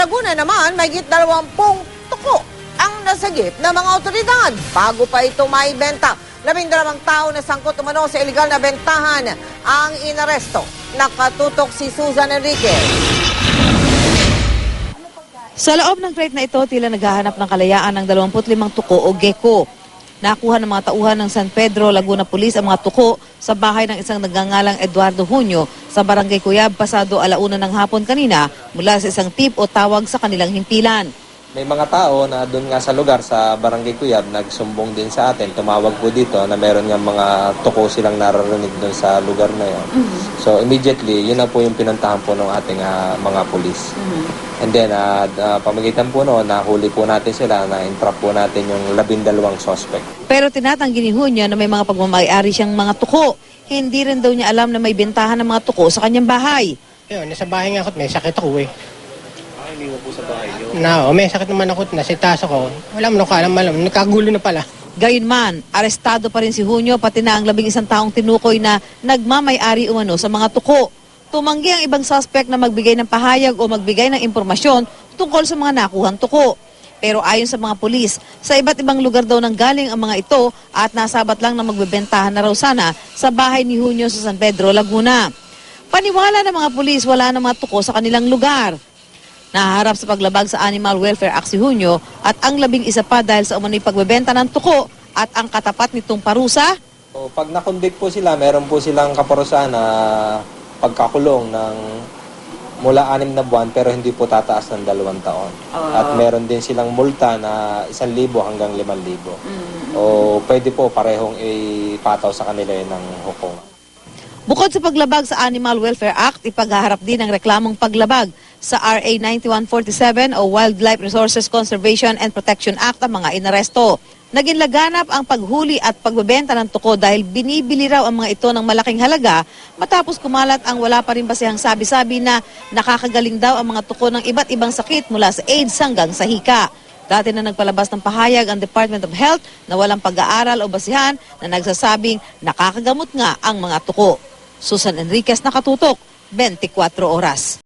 Laguna naman, mahigit 20 tuko ang nasagip ng mga otoridad bago pa ito maibenta. 12 tao na sangkot umano sa iligal na bentahan ang inaresto. Nakatutok si Susan Enriquez. Sa loob ng crate na ito, tila naghahanap ng kalayaan ng 25 tuko o gecko. Nakuha ng mga tauhan ng San Pedro, Laguna Police ang mga tuko sa bahay ng isang nagngangalang Eduardo Junio sa Barangay Cuyab pasado 1:00 ng hapon kanina mula sa isang tip o tawag sa kanilang himpilan. May mga tao na doon nga sa lugar sa Barangay Cuyab nagsumbong din sa atin. Tumawag po dito na meron nga mga tuko silang naririnig doon sa lugar na yon. So immediately, yun na po yung pinuntahan po ng ating mga pulis. And then, pamagitan po noon, nahuli po natin sila, na-entrap po natin yung 12 suspect. Pero tinatanggi ni Junio na may mga pagmamayari siyang mga tuko. Hindi rin daw niya alam na may bentahan ng mga tuko sa kanyang bahay. Yun, nasa bahay nga ako, may sakit ako eh. Hindi mo po sa bahay niyo? May sakit naman ako, nasitaas ako. Wala mo alam, nagkagulo na pala. Gayunman, arestado pa rin si Junio pati na ang 11 taong tinukoy na nagmamayari umano sa mga tuko. Tumanggi ang ibang suspect na magbigay ng pahayag o magbigay ng impormasyon tungkol sa mga nakuhang tuko. Pero ayon sa mga pulis, sa iba't ibang lugar daw nang galing ang mga ito at nasabat lang na magbebentahan na raw sana sa bahay ni Junio sa San Pedro, Laguna. Paniwala ng mga pulis, wala na mga tuko sa kanilang lugar. Nahaharap sa paglabag sa Animal Welfare Act si Junio at ang 11 pa dahil sa umano'y pagbebenta ng tuko at ang katapat nitong parusa. So, pag nakonvict po sila, meron po silang kaparusahan na pagkakulong ng mula 6 na buwan pero hindi po tataas ng 2 taon. At meron din silang multa na 1,000 hanggang 5,000. O pwede po parehong ipataw sa kanila ng hukom. Bukod sa paglabag sa Animal Welfare Act, ipaghaharap din ang reklamong paglabag sa RA 9147 o Wildlife Resources Conservation and Protection Act ang mga inaresto. Naging laganap ang paghuli at pagbebenta ng tuko dahil binibili raw ang mga ito ng malaking halaga matapos kumalat ang wala pa rin basihang sabi-sabi na nakakagaling daw ang mga tuko ng iba't ibang sakit mula sa AIDS hanggang sa hika. Dati na nagpalabas ng pahayag ang Department of Health na walang pag-aaral o basihan na nagsasabing nakakagamot nga ang mga tuko. Susan Enriquez, Nakatutok, 24 Oras.